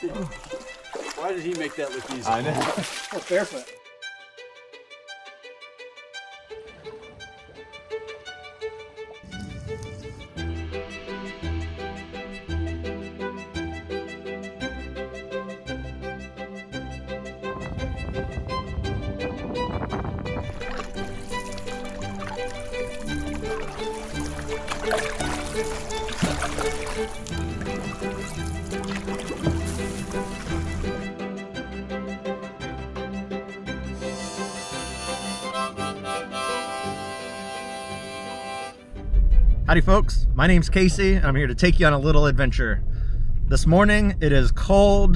Why did he make that look easy? I know. Oh, barefoot. Howdy folks, my name's Casey and I'm here to take you on a little adventure. This morning it is cold,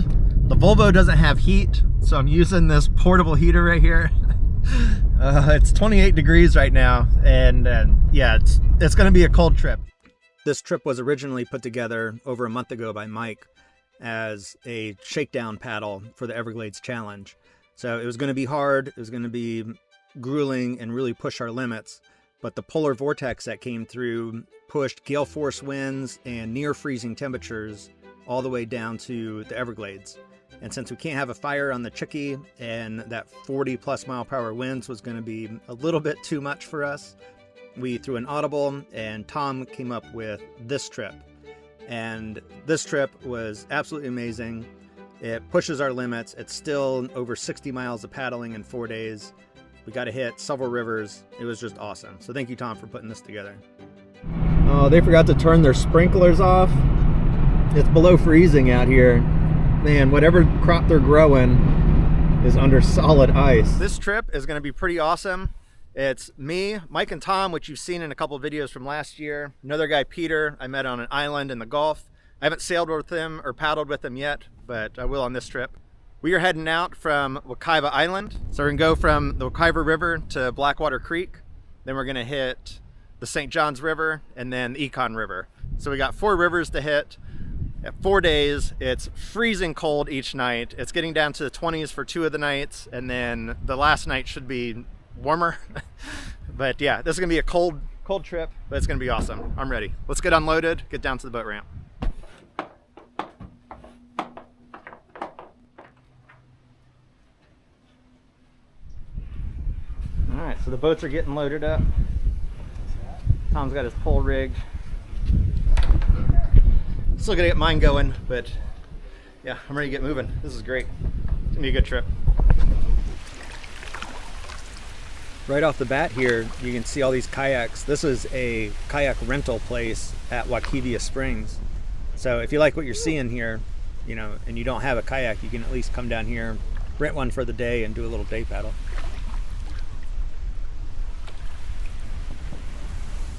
the Volvo doesn't have heat, so I'm using this portable heater right here. It's 28 degrees right now and yeah, it's gonna be a cold trip. This trip was originally put together over a month ago by Mike as a shakedown paddle for the Everglades Challenge. So it was gonna be hard, it was gonna be grueling and really push our limits. But the polar vortex that came through pushed gale force winds and near freezing temperatures all the way down to the Everglades. And since we can't have a fire on the Chickee and that 40+ mile/hour winds was going to be a little bit too much for us, we threw an audible and Tom came up with this trip. And this trip was absolutely amazing. It pushes our limits. It's still over 60 miles of paddling in 4 days. We got to hit several rivers. It was just awesome. So thank you, Tom, for putting this together. Oh, they forgot to turn their sprinklers off. It's below freezing out here. Man, whatever crop they're growing is under solid ice. This trip is going to be pretty awesome. It's me, Mike, and Tom, which you've seen in a couple of videos from last year. Another guy, Peter, I met on an island in the Gulf. I haven't sailed with him or paddled with him yet, but I will on this trip. We are heading out from Wekiva Island. So we're gonna go from the Wekiva River to Blackwater Creek. Then we're gonna hit the St. Johns River and then the Econ River. So we got 4 rivers to hit. At 4 days, it's freezing cold each night. It's getting down to the 20s for 2 of the nights. And then the last night should be warmer. But yeah, this is gonna be a cold trip, but it's gonna be awesome. I'm ready. Let's get unloaded, get down to the boat ramp. All right, so the boats are getting loaded up. Tom's got his pole rigged. Still gonna get mine going, but yeah, I'm ready to get moving. This is great. It's gonna be a good trip. Right off the bat here, you can see all these kayaks. This is a kayak rental place at Wekiva Springs. So if you like what you're seeing here, you know, and you don't have a kayak, you can at least come down here, rent one for the day and do a little day paddle.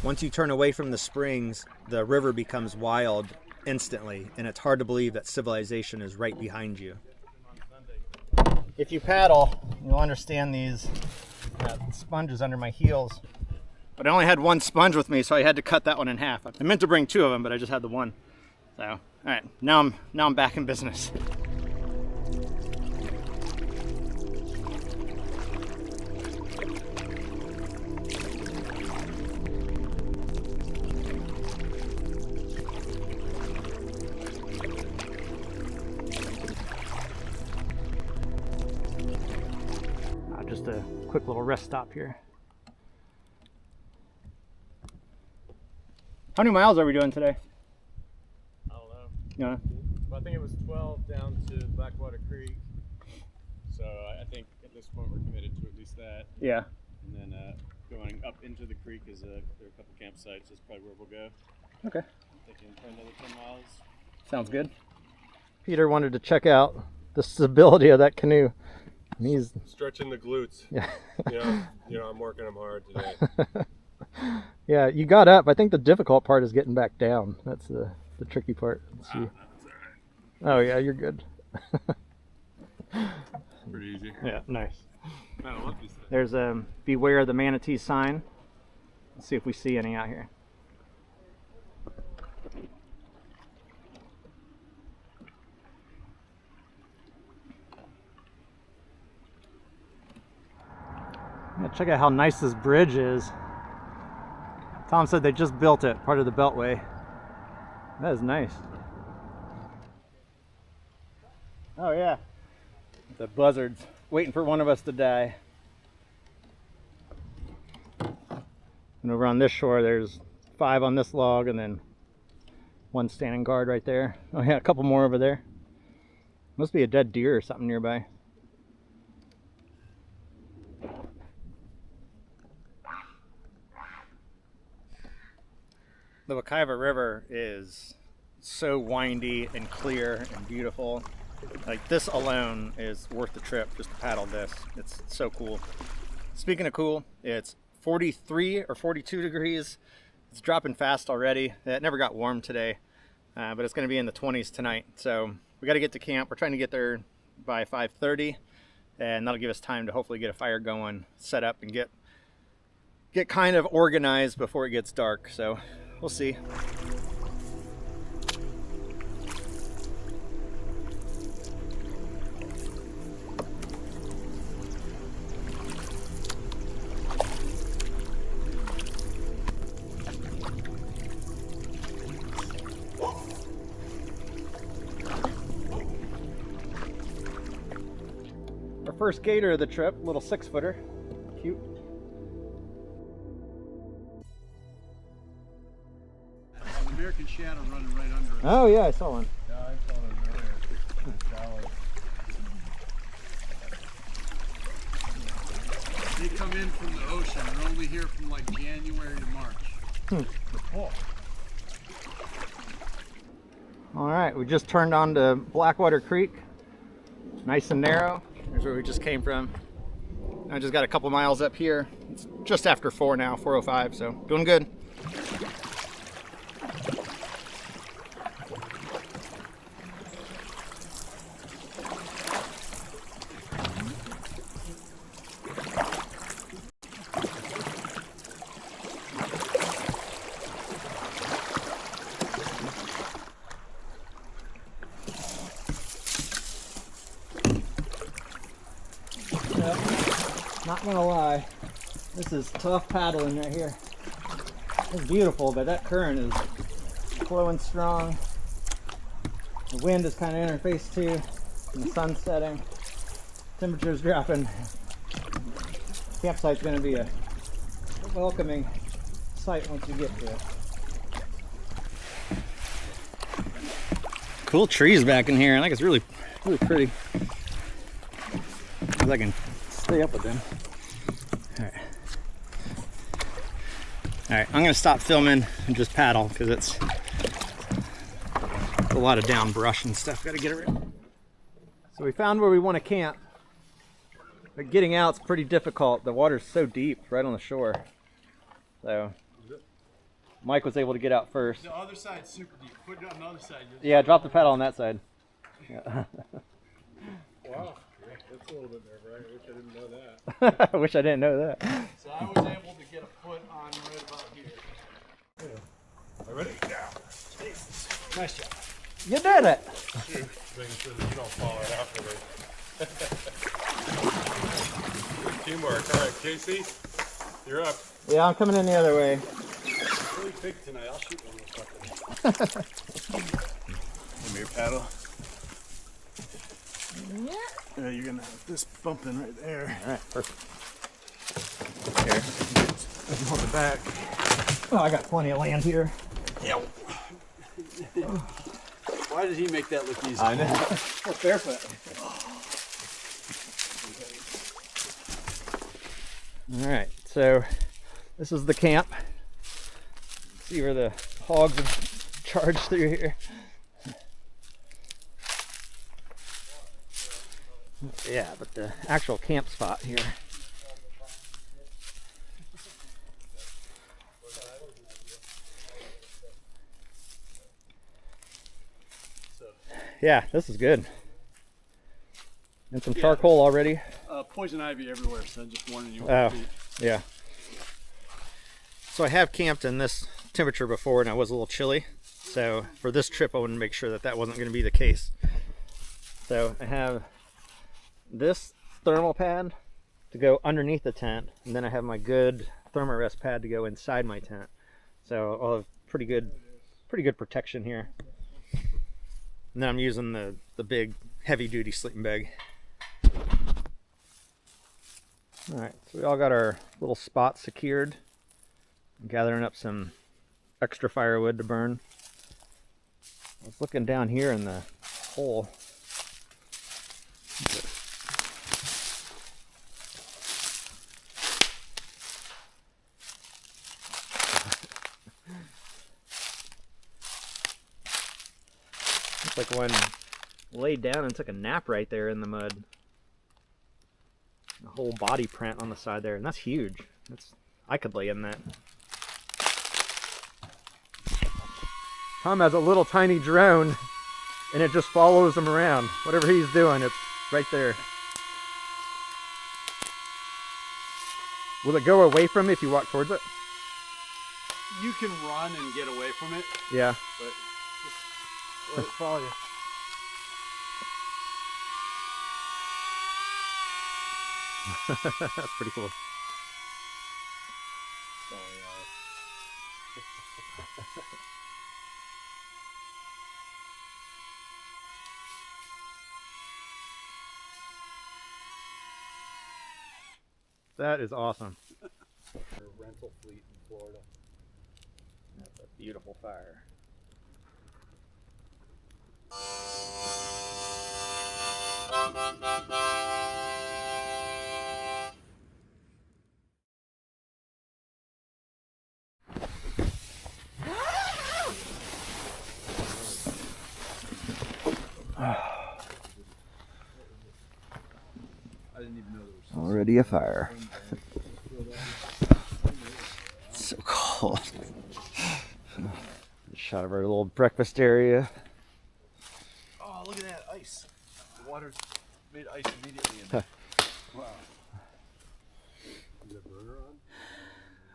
Once you turn away from the springs, the river becomes wild instantly, and it's hard to believe that civilization is right behind you. If you paddle, you'll understand these sponges under my heels. But I only had one sponge with me, so I had to cut that one in half. I meant to bring 2 of them, but I just had the one. So, all right, now I'm back in business. Just a quick little rest stop here. How many miles are we doing today? I don't know. Yeah. Well, I think it was 12 down to Blackwater Creek. So I think at this point we're committed to at least that. Yeah. And then going up into the creek is there are a couple campsites. That's probably where we'll go. Okay. I'm thinking another 10 miles. Sounds good. Peter wanted to check out the stability of that canoe. And he's Stretching the glutes. Yeah. you know, I'm working them hard today. Yeah, you got up. I think the difficult part is getting back down. That's the tricky part. Let's see. Oh yeah, you're good. Pretty easy. Yeah, nice. I don't want these things. There's a beware the manatee sign. Let's see if we see any out here. Yeah, check out how nice this bridge is. Tom said they just built it, part of the Beltway. That is nice. Oh yeah. The buzzards waiting for one of us to die. And over on this shore, there's 5 on this log and then 1 standing guard right there. Oh yeah, a couple more over there. Must be a dead deer or something nearby. The Wekiva River is so windy and clear and beautiful. Like, this alone is worth the trip just to paddle this. It's so cool. Speaking of cool, it's 43 or 42 degrees. It's dropping fast already. It never got warm today, but it's going to be in the 20s tonight. So we got to get to camp. We're trying to get there by 5:30, and that'll give us time to hopefully get a fire going, set up, and get kind of organized before it gets dark. So we'll see. Our first gator of the trip, little 6-footer. Cute. American shadow running right under us. Oh yeah, I saw one. Yeah, I saw them earlier. Shallow. They come in from the ocean. They're only here from like January to March. Oh. All right, we just turned on to Blackwater Creek. Nice and narrow. Here's where we just came from. I just got a couple miles up here. It's just after 4 now, 4:05, so doing good. Not gonna lie, this is tough paddling right here. It's beautiful, but that current is flowing strong. The wind is kind of interfaced too, and the sun's setting. Temperature's dropping. Campsite's gonna be a welcoming sight once you get to it. Cool trees back in here. I think it's really pretty. As I can stay up with them. All right, I'm gonna stop filming and just paddle because it's a lot of down brush and stuff. Gotta get around. So we found where we want to camp, but getting out's pretty difficult. The water's so deep right on the shore. So Mike was able to get out first. The other side's super deep. Put it on the other side. Yeah, drop the paddle on that side. Yeah. Wow. That's a little bit nerve-wracking. I wish I didn't know that. I wish I didn't know that. So I was able to get a foot on right about here. All ready? Yeah. Nice job. You did it! Making sure that you don't fall out afterward. Good teamwork. All right, Casey, you're up. Yeah, I'm coming in the other way. It's really big tonight. I'll shoot one of those fuckers. Give me your paddle. Yeah, you're gonna have this bumping right there. All right, perfect. Here, hold it back. Oh, I got plenty of land here. Yep. Why did he make that look easy? I know. Barefoot. All right, so this is the camp. See where the hogs have charged through here. Yeah, but the actual camp spot here. Yeah, this is good. And some charcoal already. Poison ivy everywhere, so I'm just warning you. Oh, yeah. So I have camped in this temperature before and I was a little chilly. So for this trip I wanted to make sure that that wasn't going to be the case. So I have this thermal pad to go underneath the tent, and then I have my good thermarest pad to go inside my tent. So I'll have pretty good protection here. And then I'm using the big heavy duty sleeping bag. All right, so we all got our little spots secured. I'm gathering up some extra firewood to burn. I was looking down here in the hole. Looks like one laid down and took a nap right there in the mud. A whole body print on the side there, and that's huge. I could lay in that. Tom has a little tiny drone, and it just follows him around. Whatever he's doing, it's right there. Will it go away from me if you walk towards it? You can run and get away from it, Yeah. but just let it follow you. That's pretty cool. That is awesome. A rental fleet in Florida. That's a beautiful fire. I didn't even know there was Already a fire. So cold. Shot of our little breakfast area. Oh, look at that ice. The water made ice immediately in there. Wow. Is that burner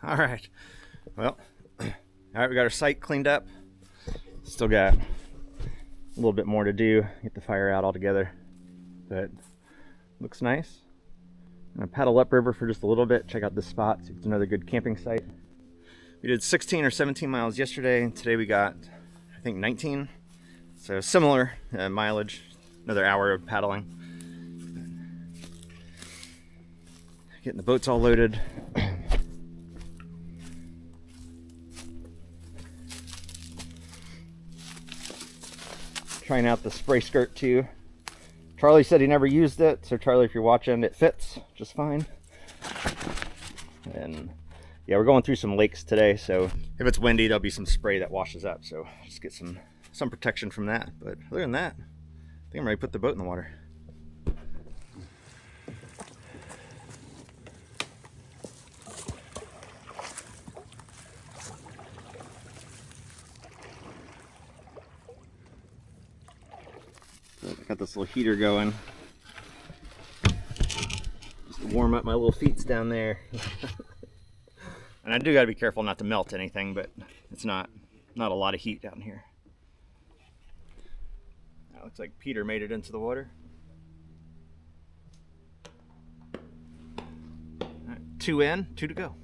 on? All right. Well, all right, we got our site cleaned up. Still got a little bit more to do, get the fire out altogether, but looks nice. I'm gonna paddle upriver for just a little bit, check out this spot, see if it's another good camping site. We did 16 or 17 miles yesterday, and today we got, I think, 19. So similar mileage, another hour of paddling. Getting the boats all loaded. Trying out the spray skirt too. Charlie said he never used it, so Charlie, if you're watching, it fits just fine. And yeah, we're going through some lakes today, so if it's windy, there'll be some spray that washes up, so just get some protection from that. But other than that, I think I'm ready to put the boat in the water. I got this little heater going. Just to warm up my little feet down there. And I do gotta be careful not to melt anything, but it's not a lot of heat down here. That looks like Peter made it into the water. All right, 2 in, 2 to go.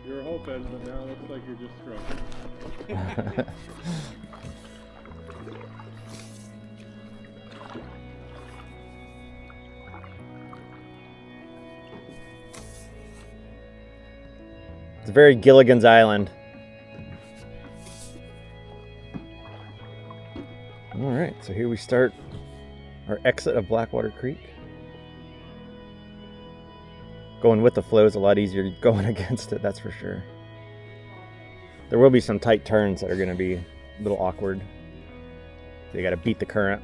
You were hoping, but now it looks like you're just scrubbing. It's very Gilligan's Island. All right, so here we start our exit of Blackwater Creek. Going with the flow is a lot easier than going against it, that's for sure. There will be some tight turns that are going to be a little awkward. So you got to beat the current.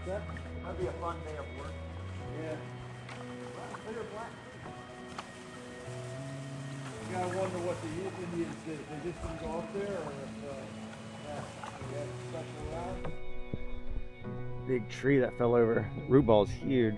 that? That'd be a fun day of work. Yeah. Bigger black. You gotta wonder what the Indians did. They just didn't go up there, or if they had special route. Big tree that fell over. Root ball's huge.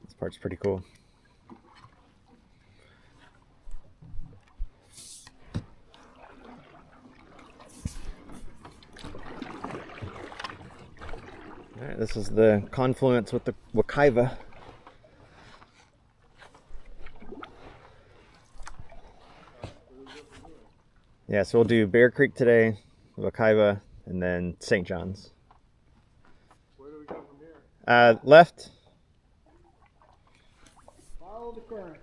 This part's pretty cool. All right, this is the confluence with the Wakaiva. Yeah, so we'll do Bear Creek today, Wakaiva, and then St. John's. Where do we go from here? Left. Follow the current.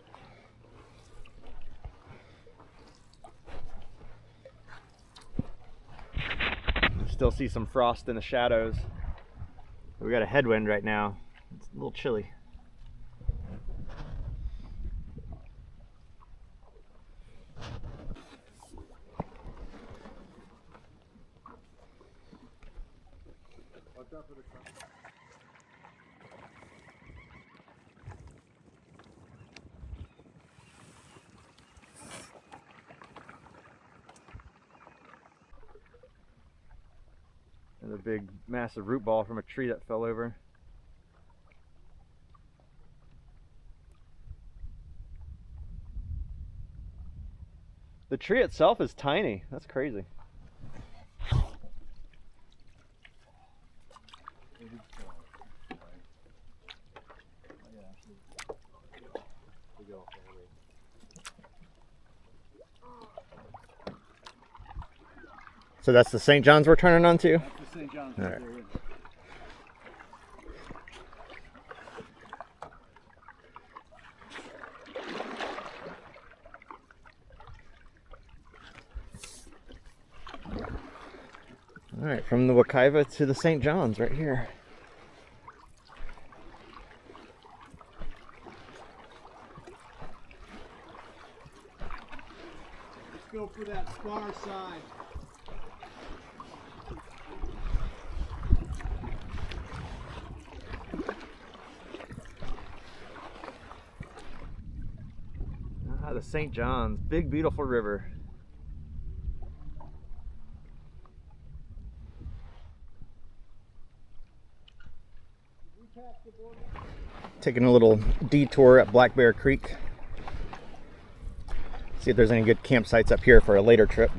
Still see some frost in the shadows. We got a headwind right now. It's a little chilly. Watch out for the current. And a big massive root ball from a tree that fell over. The tree itself is tiny. That's crazy. So that's the St. John's we're turning onto? That's the St. John's All right right. there. Isn't it? All right, from the Wakaiva to the St. John's right here. Let's go for that far side. Ah, the St. John's, big beautiful river. Taking a little detour at Black Bear Creek. See if there's any good campsites up here for a later trip.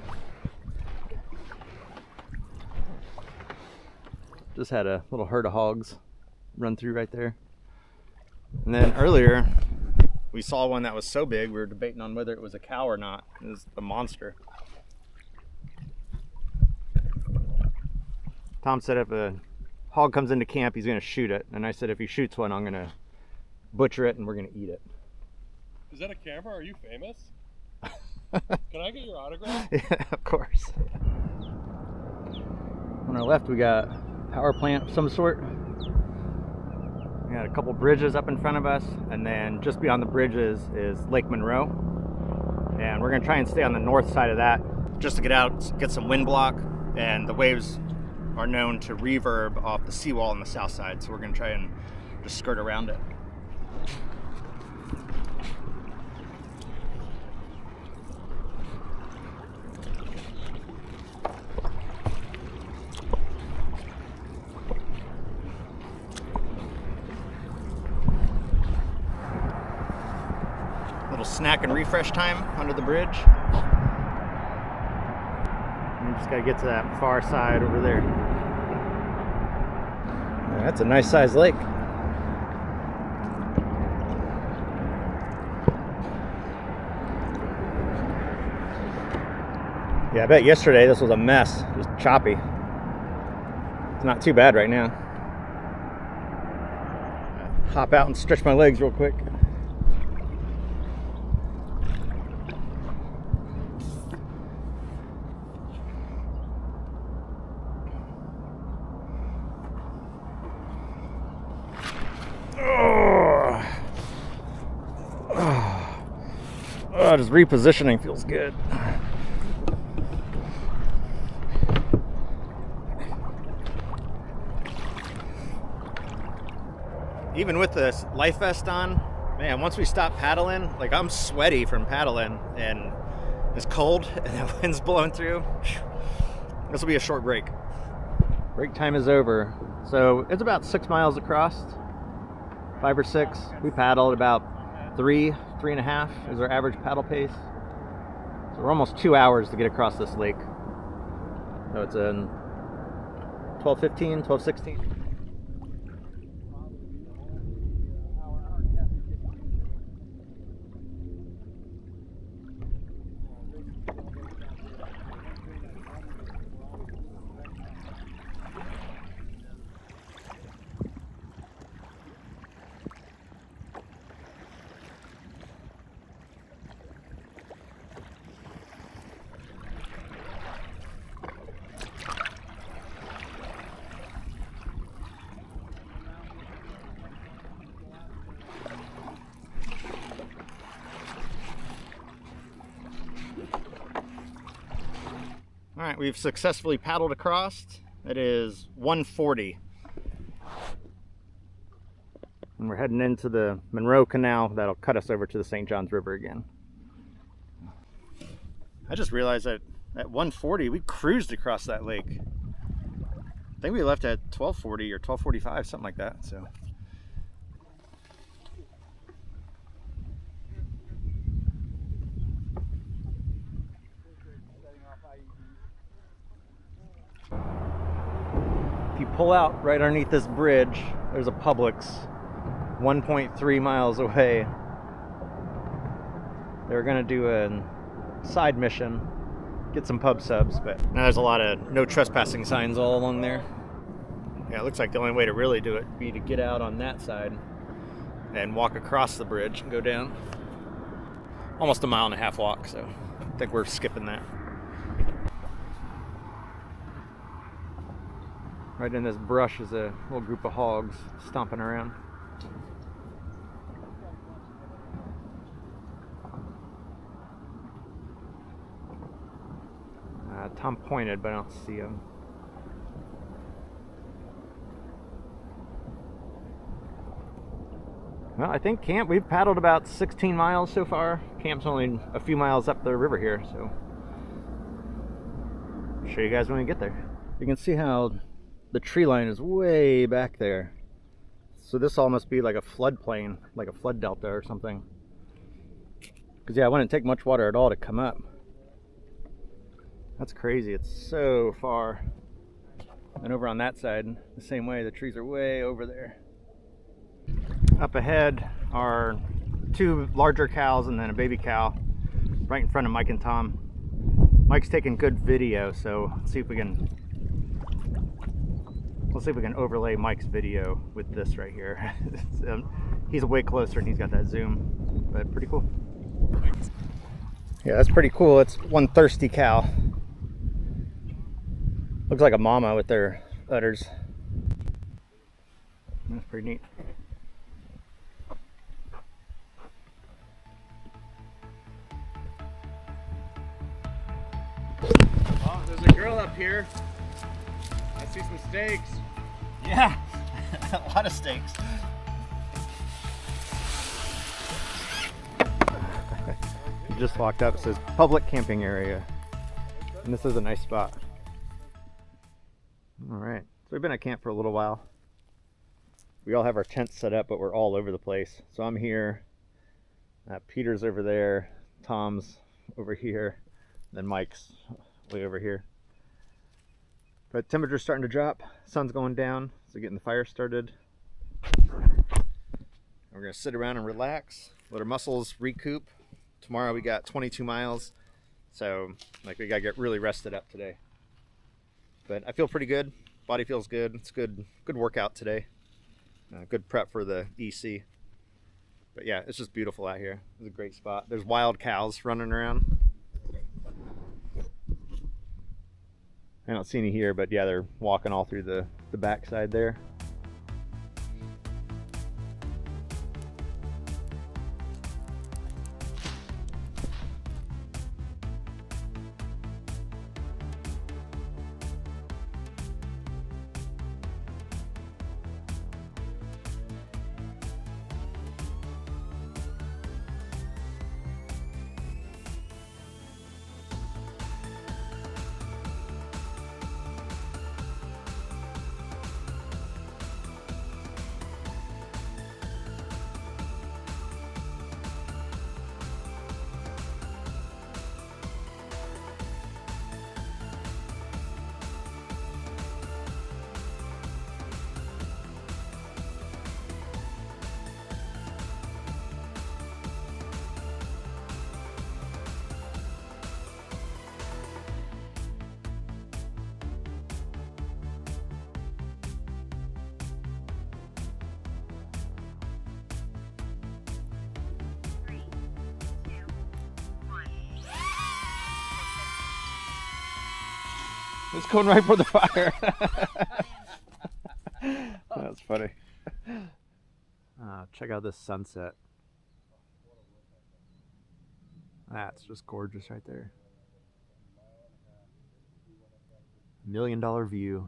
Just had a little herd of hogs run through right there. And then earlier, we saw one that was so big, we were debating on whether it was a cow or not. It was a monster. Tom said if a hog comes into camp, he's going to shoot it. And I said if he shoots one, I'm going to butcher it and we're going to eat it. Is that a camera? Are you famous? Can I get your autograph? Yeah, of course. On our left, we got a power plant of some sort. We got a couple bridges up in front of us, and then just beyond the bridges is Lake Monroe. And we're gonna try and stay on the north side of that just to get out, get some wind block, and the waves are known to reverb off the seawall on the south side, so we're gonna try and just skirt around it. Little snack and refresh time under the bridge. We just gotta get to that far side over there. That's a nice sized lake. Yeah, I bet yesterday this was a mess, just choppy. It's not too bad right now. Hop out and stretch my legs real quick. Oh, just repositioning feels good. Even with this life vest on, man, once we stop paddling, like I'm sweaty from paddling and it's cold and the wind's blowing through. This will be a short break. Break time is over. So it's about 6 miles across, 5 or 6. We paddled about 3.5 is our average paddle pace. So we're almost 2 hours to get across this lake. So it's in 12:15, 12:16. All right, we've successfully paddled across. It is 1:40. And we're heading into the Monroe Canal that'll cut us over to the St. Johns River again. I just realized that at 1:40 we cruised across that lake. I think we left at 12:40 or 12:45, something like that. So if you pull out right underneath this bridge, there's a Publix 1.3 miles away. They're gonna do a side mission, get some pub subs, but now there's a lot of no trespassing signs all along there. Yeah, it looks like the only way to really do it would be to get out on that side and walk across the bridge and go down. Almost a 1.5 mile walk, so I think we're skipping that. Right in this brush is a little group of hogs stomping around. Tom pointed, but I don't see him. Well, I think camp, we've paddled about 16 miles so far. Camp's only a few miles up the river here, so I'll show you guys when we get there. You can see how the tree line is way back there. So this all must be like a floodplain, like a flood delta or something. Because yeah, it wouldn't take much water at all to come up. That's crazy, it's so far. And over on that side, the same way, the trees are way over there. Up ahead are 2 larger cows and then a baby cow right in front of Mike and Tom. Mike's taking good video, so let's see if we can overlay Mike's video with this right here. He's way closer and he's got that zoom, but pretty cool. Yeah, that's pretty cool. It's one thirsty cow. Looks like a mama with their udders. That's pretty neat. Oh, there's a girl up here. I see some steaks. Yeah, a lot of steaks. You just walked up, it says public camping area. And this is a nice spot. All right, so we've been at camp for a little while. We all have our tents set up, but we're all over the place. So I'm here, Peter's over there, Tom's over here, then Mike's way over here. But temperature's starting to drop, sun's going down, so getting the fire started. We're gonna sit around and relax, let our muscles recoup. Tomorrow we got 22 miles, So like we gotta get really rested up today. But I feel pretty good. Body feels good. It's good workout today. Good prep for the EC. But yeah, it's just beautiful out here. It's a great spot. There's wild cows running around. I don't see any here, but yeah, they're walking all through the backside there. It's going right for the fire. That's funny. Check out this sunset. That's just gorgeous right there. $1 million view.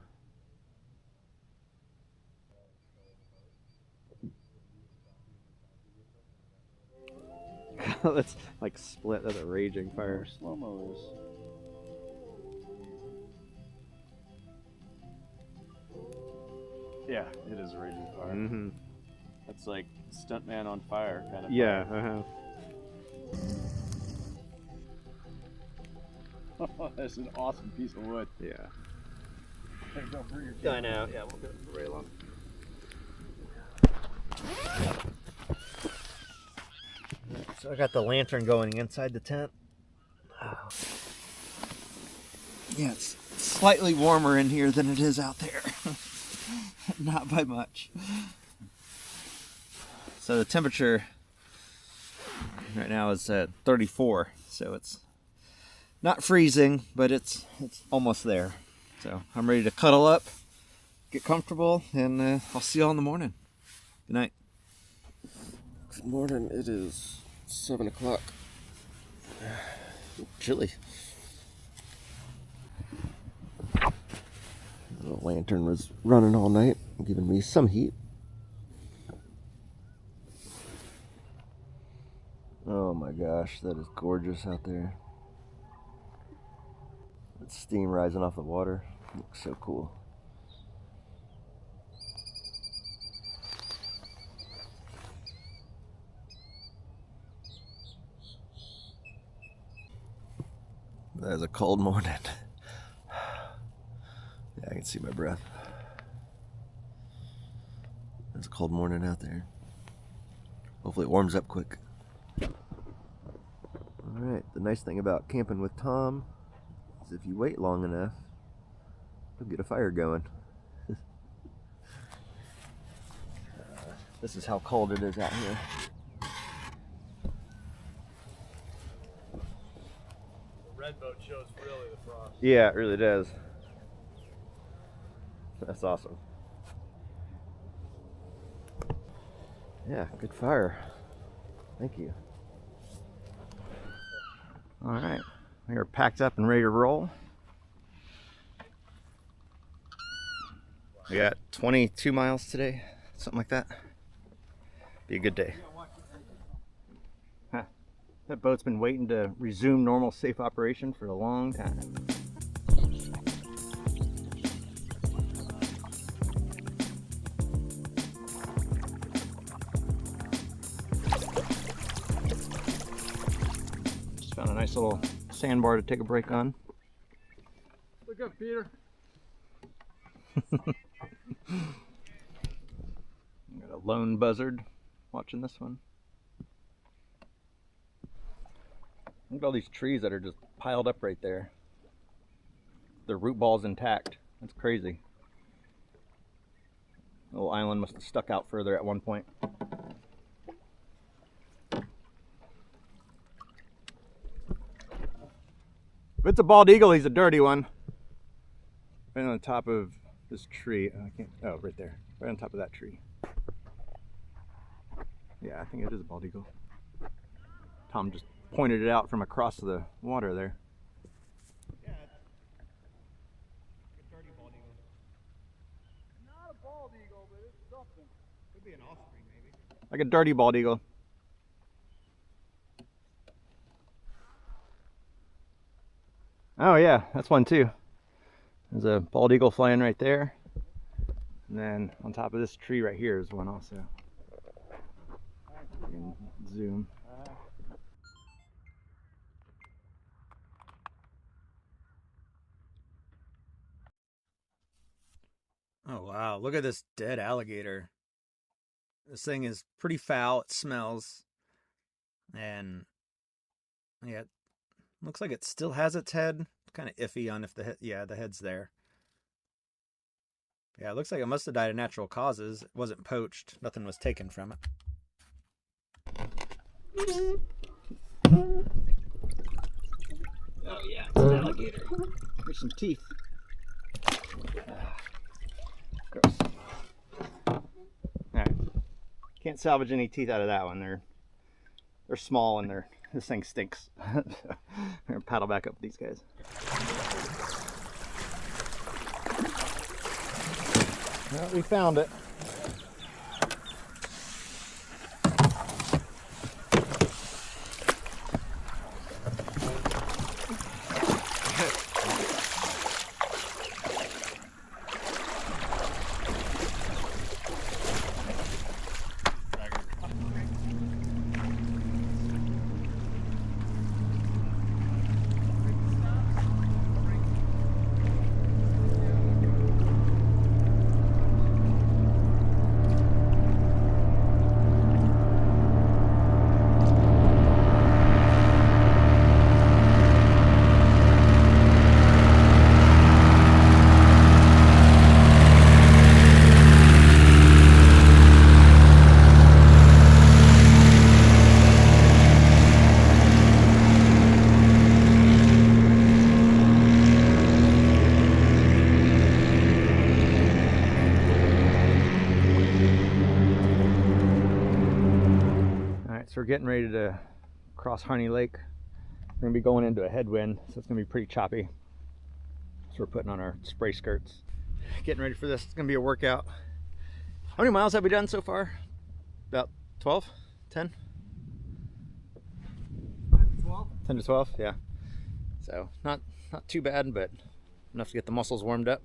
That's like split. That's a raging fire. Slow-mo is. Yeah, it is a raging fire. Mm-hmm. That's like stuntman on fire kind of. Yeah. That's an awesome piece of wood. Yeah. Hey, don't bring your I know. Yeah, we'll go right along. So I got the lantern going inside the tent. Yeah, it's slightly warmer in here than it is out there. Not by much. So the temperature right now is at 34, so it's not freezing, but it's almost there. So I'm ready to cuddle up, get comfortable, and I'll see y'all in the morning. Good night. Good morning. It is 7 o'clock. Chilly. The lantern was running all night, giving me some heat. Oh my gosh, that is gorgeous out there. That steam rising off the water. Looks so cool. That is a cold morning. Yeah, I can see my breath. It's a cold morning out there. Hopefully it warms up quick. Alright, the nice thing about camping with Tom is if you wait long enough, you'll get a fire going. This is how cold it is out here. The red boat shows really the frost. Yeah, it really does. That's awesome. Yeah, good fire. Thank you. All right, we are packed up and ready to roll. We got 22 miles today, something like that. Be a good day. Huh. That boat's been waiting to resume normal safe operation for a long time. Found a nice little sandbar to take a break on. Look up, Peter. Got a lone buzzard watching this one. Look at all these trees that are just piled up right there. The root ball's intact. That's crazy. The little island must have stuck out further at one point. If it's a bald eagle, he's a dirty one. Right on the top of this tree. I can't. Oh, right there. Right on top of that tree. Yeah, I think it is a bald eagle. Tom just pointed it out from across the water there. Yeah, it's a dirty bald eagle. Not a bald eagle, but it's something. Could be an offspring, maybe. Like a dirty bald eagle. Oh yeah, that's one too. There's a bald eagle flying right there. And then on top of this tree right here is one also. You can zoom. Oh wow, look at this dead alligator. This thing is pretty foul, it smells. And yeah, it looks like it still has its head. Kind of iffy on if the head, yeah, the head's there. Yeah, it looks like it must have died of natural causes. It wasn't poached. Nothing was taken from it. Oh yeah, it's an alligator. There's some teeth. Gross. Alright. Can't salvage any teeth out of that one. They're small and this thing stinks. I'm gonna paddle back up with these guys. Well, we found it. So we're getting ready to cross Honey Lake. We're going to be going into a headwind, so it's going to be pretty choppy. So we're putting on our spray skirts. Getting ready for this. It's going to be a workout. How many miles have we done so far? About 12? 10? 10 to 12? 10 to 12, yeah. So not too bad, but enough to get the muscles warmed up.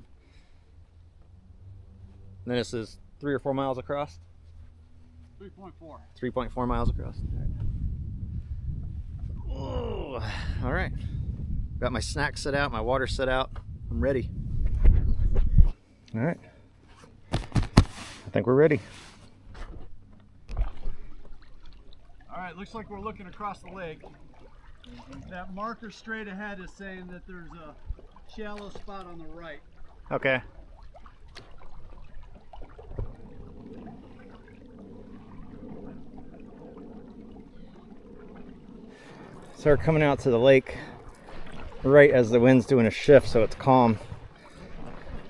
And then this is 3 or 4 miles across. 3.4. 3.4 miles across. All right. Got my snacks set out, my water set out. I'm ready. All right. I think we're ready. All right, looks like we're looking across the lake. That marker straight ahead is saying that there's a shallow spot on the right. Okay. So we're coming out to the lake right as the wind's doing a shift, so it's calm.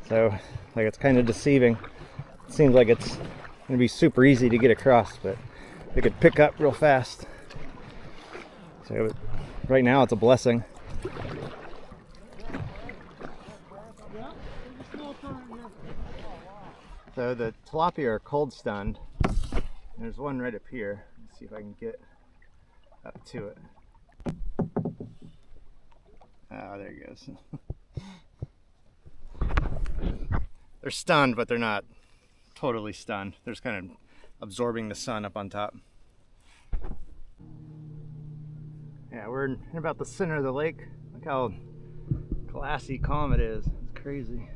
So like it's kind of deceiving. It seems like it's gonna be super easy to get across, but it could pick up real fast. So right now it's a blessing. So the tilapia are cold stunned. There's one right up here. Let's see if I can get up to it. Oh, there he goes. They're stunned, but they're not totally stunned. They're just kind of absorbing the sun up on top. Yeah, we're in about the center of the lake. Look how glassy calm it is. It's crazy.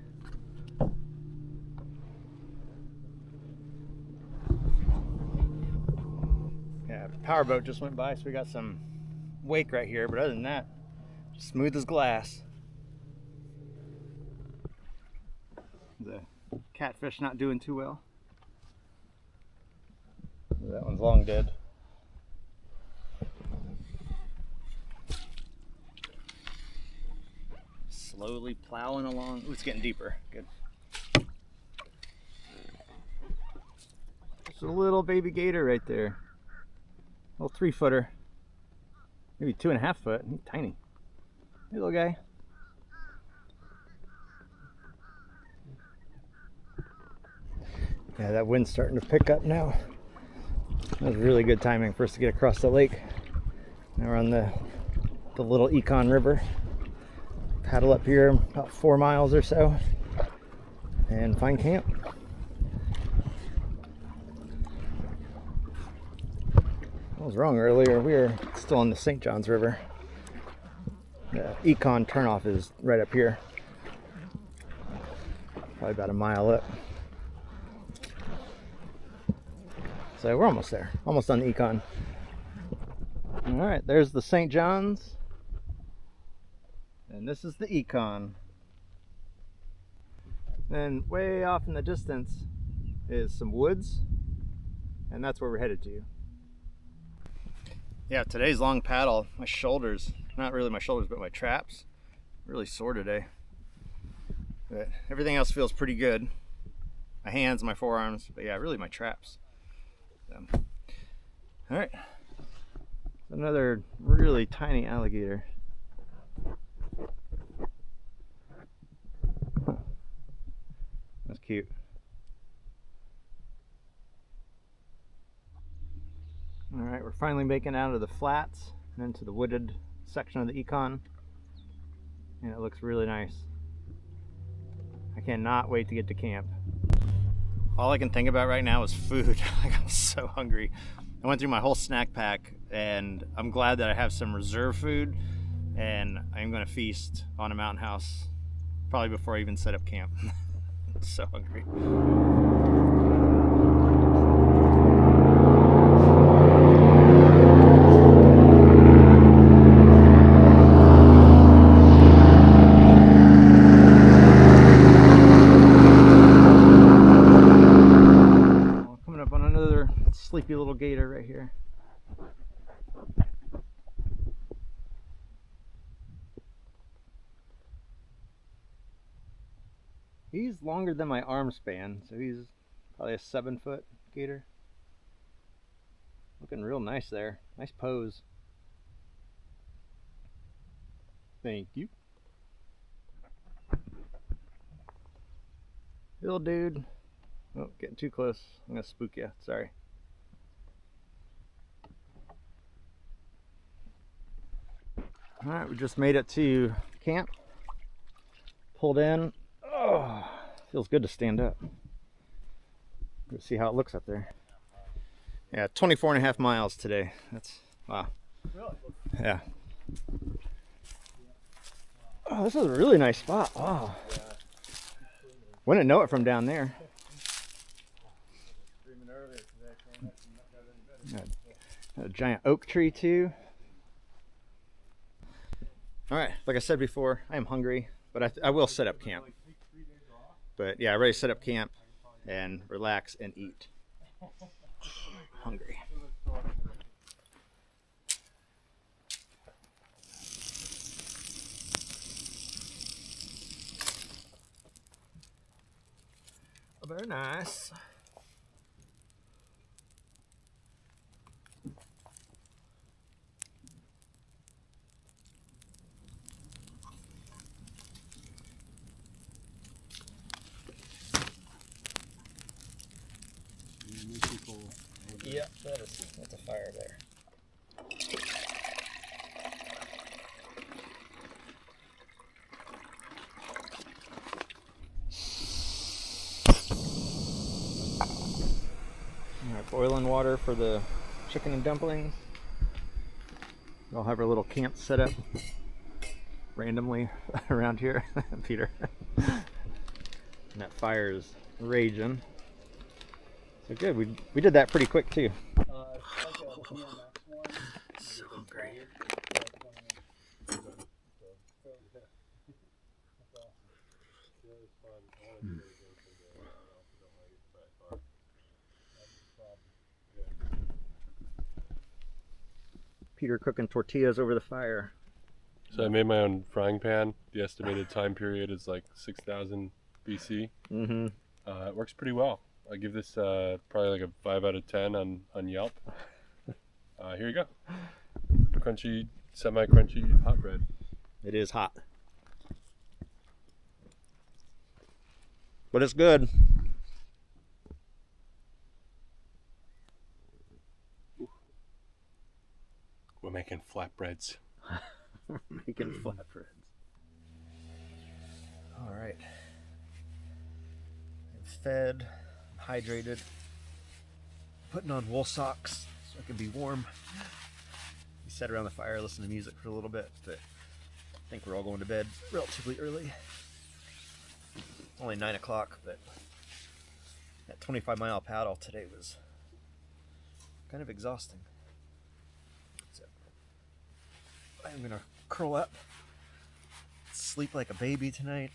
Yeah, powerboat just went by, so we got some wake right here, but other than that, Smooth as glass. The catfish not doing too well. That one's long dead. Slowly plowing along. Ooh, it's getting deeper. Good. There's a little baby gator right there. Little 3-footer. Maybe 2.5 foot. He's tiny. Hey, little guy. Yeah, that wind's starting to pick up now. That was really good timing for us to get across the lake. Now we're on the little Econ River. Paddle up here about 4 miles or so and find camp. I was wrong earlier. We are still on the St. Johns River. The Econ turnoff is right up here. Probably about a mile up. So we're almost there. Almost on the Econ. All right, there's the St. Johns. And this is the Econ. Then way off in the distance is some woods. And that's where we're headed to. Yeah, today's long paddle, my shoulders, not really my shoulders, but my traps, really sore today. But everything else feels pretty good. My hands, my forearms, but yeah, really my traps. All right, another really tiny alligator. Huh. That's cute. All right, we're finally making it out of the flats and into the wooded section of the Econ, and it looks really nice. I cannot wait to get to camp. All I can think about right now is food. Like, I'm so hungry. I went through my whole snack pack, and I'm glad that I have some reserve food, and I'm gonna feast on a mountain house probably before I even set up camp. I'm so hungry. Sleepy little gator right here. He's longer than my arm span, so he's probably a 7-foot gator. Looking real nice there. Nice pose. Thank you. Little dude. Oh, getting too close. I'm gonna spook you. Sorry. All right, we just made it to camp. Pulled in. Oh, feels good to stand up. Let's see how it looks up there. Yeah, 24.5 miles today. That's wow. Yeah. Oh, this is a really nice spot. Wow. Wouldn't know it from down there. A giant oak tree too. All right, like I said before, I am hungry, but I will set up camp. But yeah, I'm ready to set up camp and relax and eat. Hungry. Oh, very nice. Yep, that's a fire there. All right, boiling water for the chicken and dumplings. We'll have our little camp set up randomly around here, Peter. And that fire is raging. So good, we did that pretty quick too. So hungry. Yeah, it was fun. I want to do it again someday. I also don't like it that far. That's the problem. Yeah. Peter cooking tortillas over the fire. So I made my own frying pan. The estimated time period is like 6,000 BC. Mm-hmm. It works pretty well. I give this probably like a 5 out of 10 on Yelp. Here you go. Crunchy, semi-crunchy hot bread. It is hot. But it's good. We're making flatbreads. Making flatbreads. All right. I'm fed, I'm hydrated, putting on wool socks so I can be warm. We sat around the fire, listened to music for a little bit, but I think we're all going to bed relatively early. It's only 9 o'clock, but that 25-mile paddle today was kind of exhausting. So I'm gonna curl up, sleep like a baby tonight.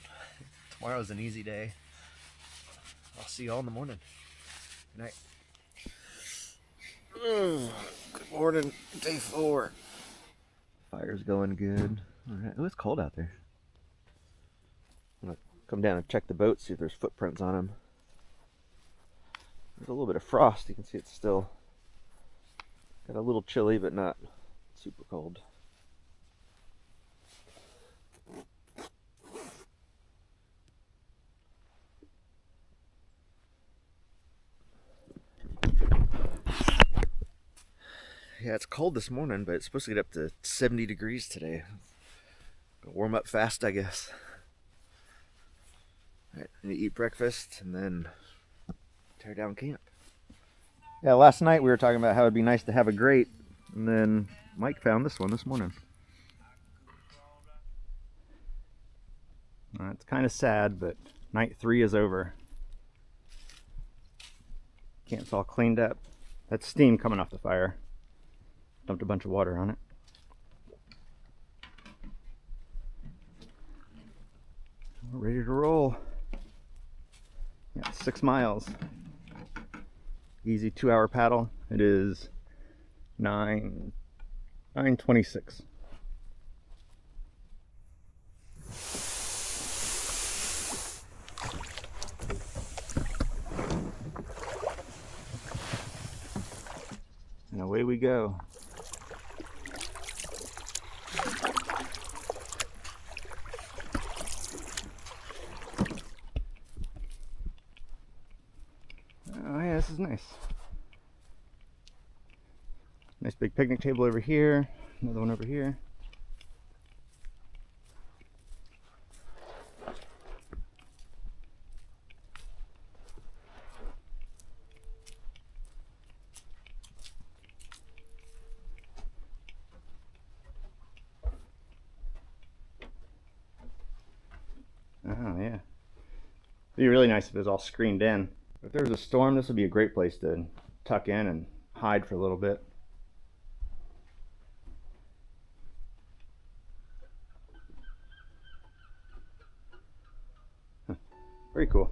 Tomorrow's an easy day. I'll see you all in the morning. Good night. Good morning, day 4. Fire's going good. All right. Oh, it's cold out there. I'm gonna come down and check the boat, see if there's footprints on them. There's a little bit of frost. You can see it's still got a little chilly, but not super cold. Yeah, it's cold this morning, but it's supposed to get up to 70 degrees today. Gonna warm up fast, I guess. All right, I need to eat breakfast and then tear down camp. Yeah, last night we were talking about how it'd be nice to have a grate, and then Mike found this one this morning. It's kind of sad, but night 3 is over. Camp's all cleaned up. That's steam coming off the fire. Dumped a bunch of water on it. We're ready to roll. Yeah, 6 miles. Easy 2-hour paddle. It is 9:26. And away we go. Oh yeah, this is nice. Nice big picnic table over here. Another one over here. Oh yeah. It'd be really nice if it was all screened in. If there was a storm, this would be a great place to tuck in and hide for a little bit. Very cool.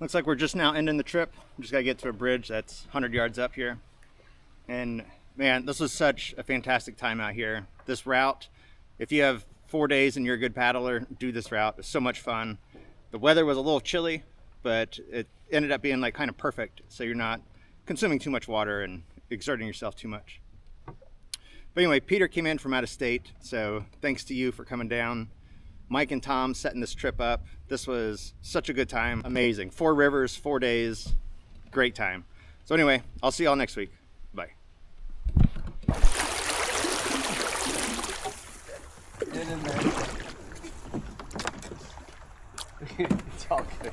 Looks like we're just now ending the trip. Just gotta get to a bridge that's 100 yards up here. And man, this was such a fantastic time out here. This route, if you have 4 days and you're a good paddler, do this route. It's so much fun. The weather was a little chilly, but it ended up being like kind of perfect. So you're not consuming too much water and exerting yourself too much. But anyway, Peter came in from out of state. So thanks to you for coming down. Mike and Tom setting this trip up. This was such a good time. Amazing. 4 rivers, 4 days. Great time. So anyway, I'll see y'all next week. Bye. Get in there. It's all good.